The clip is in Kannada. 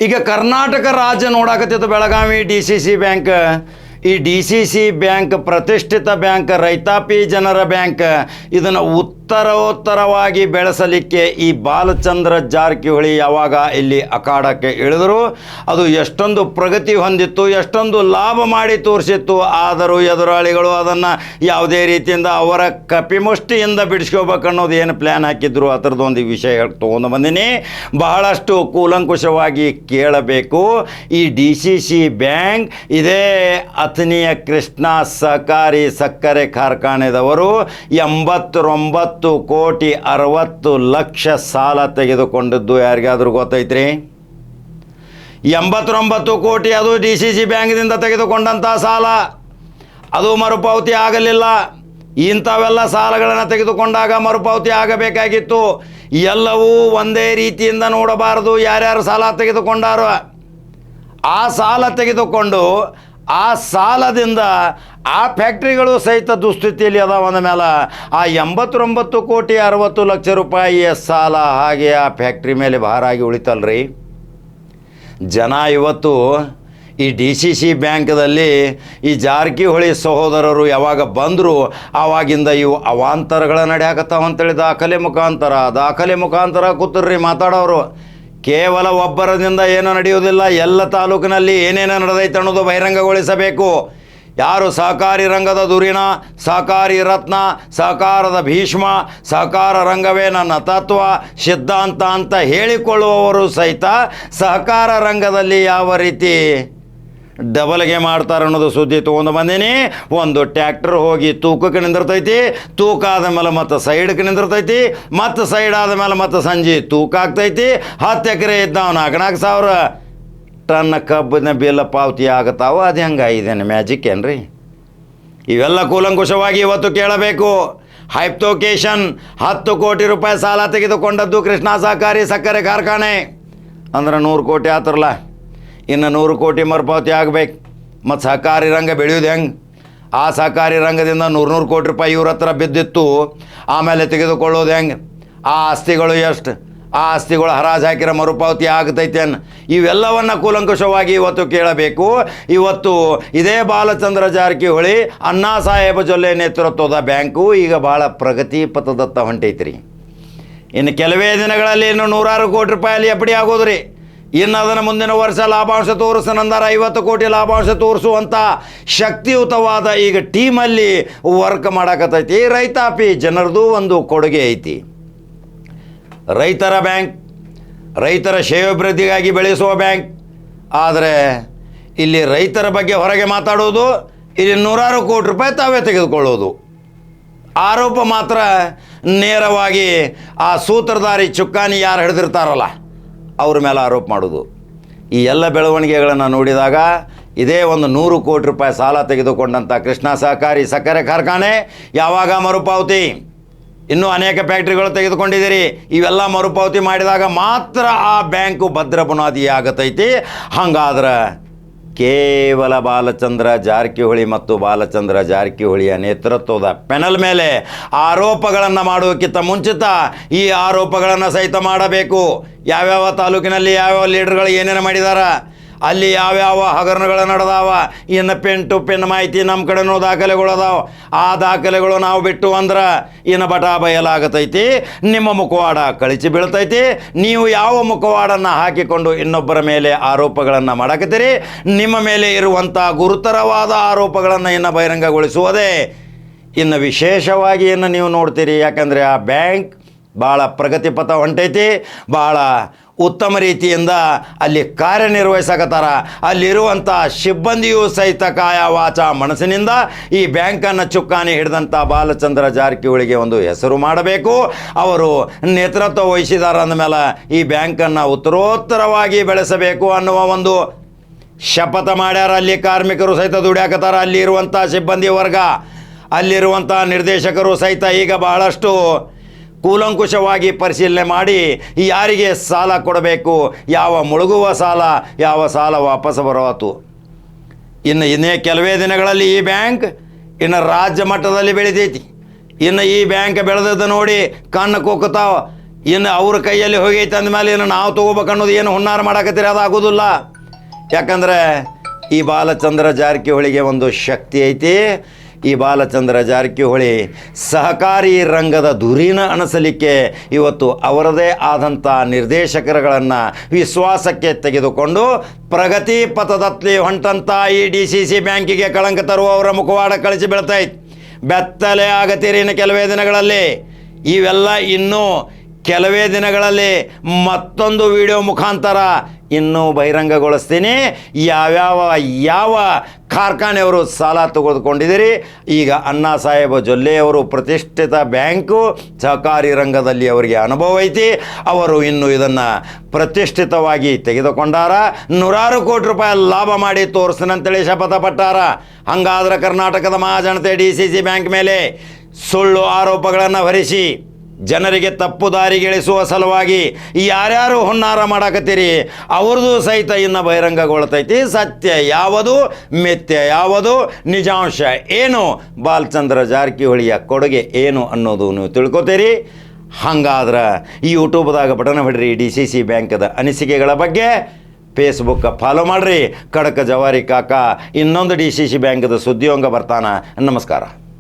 ಈಗ ಕರ್ನಾಟಕ ರಾಜ್ಯ ನೋಡಾಕತ್ತಿತ್ತು ಬೆಳಗಾವಿ DCC ಬ್ಯಾಂಕ್. ಈ DCC ಬ್ಯಾಂಕ್ ಪ್ರತಿಷ್ಠಿತ ಬ್ಯಾಂಕ್, ರೈತಾಪಿ ಜನರ ಬ್ಯಾಂಕ್. ಇದನ್ನು ಉತ್ತರೋತ್ತರವಾಗಿ ಬೆಳೆಸಲಿಕ್ಕೆ ಈ ಬಾಲಚಂದ್ರ ಜಾರಕಿಹೊಳಿ ಯಾವಾಗ ಇಲ್ಲಿ ಅಖಾಡಕ್ಕೆ ಇಳಿದರು, ಅದು ಎಷ್ಟೊಂದು ಪ್ರಗತಿ ಹೊಂದಿತ್ತು, ಎಷ್ಟೊಂದು ಲಾಭ ಮಾಡಿ ತೋರಿಸಿತ್ತು. ಆದರೂ ಎದುರಾಳಿಗಳು ಅದನ್ನು ಯಾವುದೇ ರೀತಿಯಿಂದ ಅವರ ಕಪಿಮುಷ್ಟಿಯಿಂದ ಬಿಡಿಸ್ಕೋಬೇಕು ಅನ್ನೋದು ಏನು ಪ್ಲ್ಯಾನ್ ಹಾಕಿದ್ರು, ಅದರದ್ದೊಂದು ವಿಷಯ ತೊಗೊಂಡು ಬಂದೀನಿ. ಬಹಳಷ್ಟು ಕೂಲಂಕುಷವಾಗಿ ಕೇಳಬೇಕು. ಈ DCC ಬ್ಯಾಂಕ್ ಇದೇ ಅಥಣಿಯ ಕೃಷ್ಣ ಸಹಕಾರಿ ಸಕ್ಕರೆ ಕಾರ್ಖಾನೆದವರು 89 ಕೋಟಿ 60 ಲಕ್ಷ ಸಾಲ ತೆಗೆದುಕೊಂಡಿದ್ದು ಯಾರಿಗಾದ್ರೂ ಗೊತ್ತೈತ್ರಿ? 89 ಕೋಟಿ ಅದು DCC ಬ್ಯಾಂಕ್ದಿಂದ ತೆಗೆದುಕೊಂಡಂಥ ಸಾಲ, ಅದು ಮರುಪಾವತಿ ಆಗಲಿಲ್ಲ. ಇಂಥವೆಲ್ಲ ಸಾಲಗಳನ್ನು ತೆಗೆದುಕೊಂಡಾಗ ಮರುಪಾವತಿ ಆಗಬೇಕಾಗಿತ್ತು. ಎಲ್ಲವೂ ಒಂದೇ ರೀತಿಯಿಂದ ನೋಡಬಾರದು. ಯಾರ್ಯಾರು ಸಾಲ ತೆಗೆದುಕೊಂಡಾರೋ ಆ ಸಾಲ ತೆಗೆದುಕೊಂಡು ಆ ಸಾಲದಿಂದ ಆ ಫ್ಯಾಕ್ಟ್ರಿಗಳು ಸಹಿತ ದುಸ್ಥಿತಿಯಲ್ಲಿ ಅದಾವ. ಅಂದ ಮೇಲೆ ಆ 89 ಕೋಟಿ 60 ಲಕ್ಷ ರೂಪಾಯಿಯ ಸಾಲ ಹಾಗೆ ಆ ಫ್ಯಾಕ್ಟ್ರಿ ಮೇಲೆ ಭಾರಾಗಿ ಉಳಿತಲ್ರಿ. ಜನ ಇವತ್ತು ಈ DCC ಬ್ಯಾಂಕ್ದಲ್ಲಿ ಈ ಜಾರಕಿಹೊಳಿ ಸಹೋದರರು ಯಾವಾಗ ಬಂದರು ಆವಾಗಿಂದ ಇವು ಅವಾಂತರಗಳ ನಡೆಯಾಕತ್ತಾವ ಅಂತೇಳಿ ದಾಖಲೆ ಮುಖಾಂತರ ಕೂತರ್ರಿ ಮಾತಾಡೋರು. ಕೇವಲ ಒಬ್ಬರದಿಂದ ಏನೂ ನಡೆಯುವುದಿಲ್ಲ. ಎಲ್ಲ ತಾಲೂಕಿನಲ್ಲಿ ಏನೇನು ನಡೆದೈತೆ ಅನ್ನೋದು ಬಹಿರಂಗಗೊಳಿಸಬೇಕು. ಯಾರು ಸಹಕಾರಿ ರಂಗದ ಧುರೀಣ, ಸಹಕಾರಿ ರತ್ನ, ಸಹಕಾರದ ಭೀಷ್ಮ, ಸಹಕಾರ ರಂಗವೇ ನನ್ನ ತತ್ವ ಸಿದ್ಧಾಂತ ಅಂತ ಹೇಳಿಕೊಳ್ಳುವವರು ಸಹಿತ ಸಹಕಾರ ರಂಗದಲ್ಲಿ ಯಾವ ರೀತಿ ಡಬಲ್ಗೆ ಮಾಡ್ತಾರೆ ಅನ್ನೋದು ಸುದ್ದಿ ತೊಗೊಂಡು ಬಂದೀನಿ. ಒಂದು ಟ್ಯಾಕ್ಟರ್ ಹೋಗಿ ತೂಕಕ್ಕೆ ನಿಂದಿರ್ತೈತಿ, ತೂಕ ಆದಮೇಲೆ ಮತ್ತು ಸೈಡ್ಗೆ ನಿಂದಿರ್ತೈತಿ, ಮತ್ತು ಸೈಡ್ ಆದಮೇಲೆ ಮತ್ತು ಸಂಜೆ ತೂಕ ಆಗ್ತೈತಿ. 10 ಎಕರೆ ಇದ್ದಾವ 4,000 ಟನ್ ಕಬ್ಬಿನ ಬಿಲ್ ಪಾವತಿ ಆಗತ್ತಾವ. ಅದು ಹೆಂಗೆ ಇದೇನು ಮ್ಯಾಜಿಕ್ ಏನ್ರಿ? ಇವೆಲ್ಲ ಕೂಲಂಕುಷವಾಗಿ ಇವತ್ತು ಕೇಳಬೇಕು. ಹೈಪ್ತೋಕೇಶನ್ 10 ಕೋಟಿ ರೂಪಾಯಿ ಸಾಲ ತೆಗೆದುಕೊಂಡದ್ದು ಕೃಷ್ಣ ಸಹಕಾರಿ ಸಕ್ಕರೆ ಕಾರ್ಖಾನೆ ಅಂದ್ರೆ 100 ಕೋಟಿ ಆತರಲ್ಲ, ಇನ್ನು 100 ಕೋಟಿ ಮರುಪಾವತಿ ಆಗಬೇಕು. ಮತ್ತು ಸಹಕಾರಿ ರಂಗ ಬೆಳೆಯೋದು ಹೆಂಗೆ? ಆ ಸಹಕಾರಿ ರಂಗದಿಂದ 100 ಕೋಟಿ ರೂಪಾಯಿ ಇವ್ರ ಹತ್ರ ಬಿದ್ದಿತ್ತು. ಆಮೇಲೆ ತೆಗೆದುಕೊಳ್ಳೋದು ಹೆಂಗೆ? ಆ ಆಸ್ತಿಗಳು ಎಷ್ಟು? ಆ ಆಸ್ತಿಗಳು ಹರಾಜು ಹಾಕಿರೋ ಮರುಪಾವತಿ ಆಗ್ತೈತೆ ಅನ್ನು ಇವೆಲ್ಲವನ್ನು ಕೂಲಂಕುಷವಾಗಿ ಇವತ್ತು ಕೇಳಬೇಕು. ಇವತ್ತು ಇದೇ ಬಾಲಚಂದ್ರ ಜಾರಕಿಹೊಳಿ ಅಣ್ಣಾ ಸಾಹೇಬ ಜೊಲ್ಲೆ ನೇತೃತ್ವದ ಬ್ಯಾಂಕು ಈಗ ಭಾಳ ಪ್ರಗತಿ ಪಥದತ್ತ ಹೊಂಟೈತ್ರಿ. ಇನ್ನು ಕೆಲವೇ ದಿನಗಳಲ್ಲಿ ಇನ್ನು 100 ಕೋಟಿ ರೂಪಾಯಲ್ಲಿ ಎಫ್ ಡಿ ಆಗೋದ್ರಿ. ಇನ್ನು ಅದನ್ನು ಮುಂದಿನ ವರ್ಷ ಲಾಭಾಂಶ ತೋರಿಸನಂದರೆ 50 ಕೋಟಿ ಲಾಭಾಂಶ ತೋರಿಸುವಂಥ ಶಕ್ತಿಯುತವಾದ ಈಗ ಟೀಮಲ್ಲಿ ವರ್ಕ್ ಮಾಡಕತ್ತೈತಿ. ರೈತಾಪಿ ಜನರದು ಒಂದು ಕೊಡುಗೆ ಐತಿ. ರೈತರ ಬ್ಯಾಂಕ್, ರೈತರ ಶ್ರೇಯೋಭಿವೃದ್ಧಿಗಾಗಿ ಬೆಳೆಸುವ ಬ್ಯಾಂಕ್. ಆದರೆ ಇಲ್ಲಿ ರೈತರ ಬಗ್ಗೆ ಹೊರಗೆ ಮಾತಾಡೋದು, ಇಲ್ಲಿ 100 ಕೋಟಿ ರೂಪಾಯಿ ತಾವೇ ತೆಗೆದುಕೊಳ್ಳೋದು. ಆರೋಪ ಮಾತ್ರ ನೇರವಾಗಿ ಆ ಸೂತ್ರಧಾರಿ ಚುಕ್ಕಾನಿ ಯಾರು ಹಿಡಿದಿರ್ತಾರಲ್ಲ ಅವ್ರ ಮೇಲೆ ಆರೋಪ ಮಾಡೋದು. ಈ ಎಲ್ಲ ಬೆಳವಣಿಗೆಗಳನ್ನು ನೋಡಿದಾಗ ಇದೇ ಒಂದು 100 ಕೋಟಿ ರೂಪಾಯಿ ಸಾಲ ತೆಗೆದುಕೊಂಡಂಥ ಕೃಷ್ಣ ಸಹಕಾರಿ ಸಕ್ಕರೆ ಕಾರ್ಖಾನೆ ಯಾವಾಗ ಮರುಪಾವತಿ? ಇನ್ನೂ ಅನೇಕ ಫ್ಯಾಕ್ಟ್ರಿಗಳು ತೆಗೆದುಕೊಂಡಿದ್ದೀರಿ. ಇವೆಲ್ಲ ಮರುಪಾವತಿ ಮಾಡಿದಾಗ ಮಾತ್ರ ಆ ಬ್ಯಾಂಕು ಭದ್ರ ಬುನಾದಿ ಆಗತೈತಿ. ಹಾಗಾದ್ರೆ ಕೇವಲ ಬಾಲಚಂದ್ರ ಜಾರಕಿಹೊಳಿ ಮತ್ತು ಬಾಲಚಂದ್ರ ಜಾರಕಿಹೊಳಿಯ ನೇತೃತ್ವದ ಪೆನಲ್ ಮೇಲೆ ಆರೋಪಗಳನ್ನು ಮಾಡೋಕ್ಕಿಂತ ಮುಂಚಿತ ಈ ಆರೋಪಗಳನ್ನು ಸಹಿತ ಮಾಡಬೇಕು. ಯಾವ್ಯಾವ ತಾಲೂಕಿನಲ್ಲಿ ಯಾವ್ಯಾವ ಲೀಡರ್ಗಳು ಏನೇನು ಮಾಡಿದಾರ, ಅಲ್ಲಿ ಯಾವ್ಯಾವ ಹಗರಣಗಳು ನಡೆದಾವ, ಇನ್ನು ಪೆನ್ ಟು ಪೆನ್ ಮಾಹಿತಿ ನಮ್ಮ ಕಡೆನೂ ದಾಖಲೆಗಳು ಅದಾವ. ಆ ದಾಖಲೆಗಳು ನಾವು ಬಿಟ್ಟು ಅಂದ್ರೆ ಇನ್ನು ಬಟಾ ಬಯಲಾಗತೈತಿ, ನಿಮ್ಮ ಮುಖವಾಡ ಕಳಿಸಿ ಬೀಳ್ತೈತಿ. ನೀವು ಯಾವ ಮುಖವಾಡನ್ನು ಹಾಕಿಕೊಂಡು ಇನ್ನೊಬ್ಬರ ಮೇಲೆ ಆರೋಪಗಳನ್ನು ಮಾಡಕತ್ತೀರಿ, ನಿಮ್ಮ ಮೇಲೆ ಇರುವಂಥ ಗುರುತರವಾದ ಆರೋಪಗಳನ್ನು ಇನ್ನು ಬಹಿರಂಗಗೊಳಿಸುವುದೇ ಇನ್ನು ವಿಶೇಷವಾಗಿ ಇನ್ನು ನೀವು ನೋಡ್ತೀರಿ. ಯಾಕಂದರೆ ಆ ಬ್ಯಾಂಕ್ ಭಾಳ ಪ್ರಗತಿಪಥ ಹೊಂಟೈತಿ, ಭಾಳ ಉತ್ತಮ ರೀತಿಯಿಂದ ಅಲ್ಲಿ ಕಾರ್ಯನಿರ್ವಹಿಸಕತ್ತಾರ. ಅಲ್ಲಿರುವಂಥ ಸಿಬ್ಬಂದಿಯೂ ಸಹಿತ ಕಾಯ ವಾಚ ಮನಸ್ಸಿನಿಂದ ಈ ಬ್ಯಾಂಕನ್ನು ಚುಕ್ಕಾನಿ ಹಿಡಿದಂಥ ಬಾಲಚಂದ್ರ ಜಾರಕಿಹೊಳಿಗೆ ಒಂದು ಹೆಸರು ಮಾಡಬೇಕು. ಅವರು ನೇತೃತ್ವ ವಹಿಸಿದಾರ ಅಂದಮೇಲೆ ಈ ಬ್ಯಾಂಕನ್ನು ಉತ್ತರೋತ್ತರವಾಗಿ ಬೆಳೆಸಬೇಕು ಅನ್ನುವ ಒಂದು ಶಪಥ ಮಾಡ್ಯಾರ. ಅಲ್ಲಿ ಕಾರ್ಮಿಕರು ಸಹಿತ ದುಡಿಯಾಕತ್ತಾರ, ಅಲ್ಲಿ ಇರುವಂಥ ಸಿಬ್ಬಂದಿ ವರ್ಗ, ಅಲ್ಲಿರುವಂಥ ನಿರ್ದೇಶಕರು ಸಹಿತ ಈಗ ಬಹಳಷ್ಟು ಕೂಲಂಕುಷವಾಗಿ ಪರಿಶೀಲನೆ ಮಾಡಿ ಯಾರಿಗೆ ಸಾಲ ಕೊಡಬೇಕು, ಯಾವ ಮುಳುಗುವ ಸಾಲ, ಯಾವ ಸಾಲ ವಾಪಸ್ ಬರೋತು. ಇನ್ನೇ ಕೆಲವೇ ದಿನಗಳಲ್ಲಿ ಈ ಬ್ಯಾಂಕ್ ಇನ್ನು ರಾಜ್ಯ ಮಟ್ಟದಲ್ಲಿ ಬೆಳೆದೈತಿ. ಇನ್ನು ಈ ಬ್ಯಾಂಕ್ ಬೆಳೆದದ್ದು ನೋಡಿ ಕಣ್ಣು ಕುಕ್ಕುತ್ತಾವ. ಇನ್ನು ಅವ್ರ ಕೈಯಲ್ಲಿ ಹೋಗೈತೆ ಅಂದಮೇಲೆ ಇನ್ನು ನಾವು ತೊಗೋಬೇಕು ಅನ್ನೋದು ಏನು ಹುನ್ನಾರ ಮಾಡಕತ್ತೀರಿ, ಅದು ಆಗೋದಿಲ್ಲ. ಯಾಕಂದರೆ ಈ ಬಾಲಚಂದ್ರ ಜಾರಕಿಹೊಳಿಗೆ ಒಂದು ಶಕ್ತಿ ಐತಿ. ಈ ಬಾಲಚಂದ್ರ ಜಾರಕಿಹೊಳಿ ಸಹಕಾರಿ ರಂಗದ ಧುರೀಣ ಅನಿಸಲಿಕ್ಕೆ ಇವತ್ತು ಅವರದೇ ಆದಂಥ ನಿರ್ದೇಶಕರುಗಳನ್ನು ವಿಶ್ವಾಸಕ್ಕೆ ತೆಗೆದುಕೊಂಡು ಪ್ರಗತಿ ಪಥದಲ್ಲಿ ಹೊಂಟಂಥ ಈ DCC ಬ್ಯಾಂಕಿಗೆ ಕಳಂಕ ತರುವ ಅವರ ಮುಖವಾಡ ಕಳಿಸಿ ಬೀಳ್ತೈತೆ. ಬೆತ್ತಲೆ ಆಗತ್ತೀರಿ ಇನ್ನು ಕೆಲವೇ ದಿನಗಳಲ್ಲಿ. ಇವೆಲ್ಲ ಇನ್ನೂ ಕೆಲವೇ ದಿನಗಳಲ್ಲಿ ಮತ್ತೊಂದು ವಿಡಿಯೋ ಮುಖಾಂತರ ಇನ್ನೂ ಬಹಿರಂಗಗೊಳಿಸ್ತೀನಿ. ಯಾವ ಕಾರ್ಖಾನೆಯವರು ಸಾಲ ತೆಗೆದುಕೊಂಡಿದ್ದೀರಿ. ಈಗ ಅಣ್ಣಾ ಸಾಹೇಬ ಜೊಲ್ಲೆಯವರು ಪ್ರತಿಷ್ಠಿತ ಬ್ಯಾಂಕು ಸಹಕಾರಿ ರಂಗದಲ್ಲಿ ಅವರಿಗೆ ಅನುಭವ ಐತಿ. ಅವರು ಇನ್ನು ಇದನ್ನು ಪ್ರತಿಷ್ಠಿತವಾಗಿ ತೆಗೆದುಕೊಂಡಾರ. ನೂರಾರು ಕೋಟಿ ರೂಪಾಯಿ ಲಾಭ ಮಾಡಿ ತೋರಿಸ್ತೀನಂತೇಳಿ ಶಪಥ ಪಟ್ಟಾರ. ಹಾಗಾದ್ರೆ ಕರ್ನಾಟಕದ ಮಹಾಜನತೆ DCC ಬ್ಯಾಂಕ್ ಮೇಲೆ ಸುಳ್ಳು ಆರೋಪಗಳನ್ನು ಹೊರಿಸಿ ಜನರಿಗೆ ತಪ್ಪು ದಾರಿಗಿಳಿಸುವ ಸಲುವಾಗಿ ಯಾರ್ಯಾರು ಹುನ್ನಾರ ಮಾಡಕತ್ತೀರಿ ಅವ್ರದ್ದು ಸಹಿತ ಇನ್ನು ಬಹಿರಂಗಗೊಳ್ತೈತಿ. ಸತ್ಯ ಯಾವುದು, ಮಿಥ್ಯ ಯಾವುದು, ನಿಜಾಂಶ ಏನು, ಬಾಲಚಂದ್ರ ಜಾರಕಿಹೊಳಿಯ ಕೊಡುಗೆ ಏನು ಅನ್ನೋದು ನೀವು ತಿಳ್ಕೊತೀರಿ. ಹಂಗಾದ್ರೆ ಈ ಯೂಟ್ಯೂಬ್ದಾಗ ಬಟನ್ ಹೊಡ್ರಿ DCC ಬ್ಯಾಂಕದ ಅನಿಸಿಕೆಗಳ ಬಗ್ಗೆ. ಫೇಸ್ಬುಕ್ ಫಾಲೋ ಮಾಡಿರಿ. ಖಡಕ್ ಜವಾರಿ ಕಾಕ ಇನ್ನೊಂದು DCC ಬ್ಯಾಂಕದ ಸುದ್ದಿಯೊಂಗ ಬರ್ತಾನ. ನಮಸ್ಕಾರ.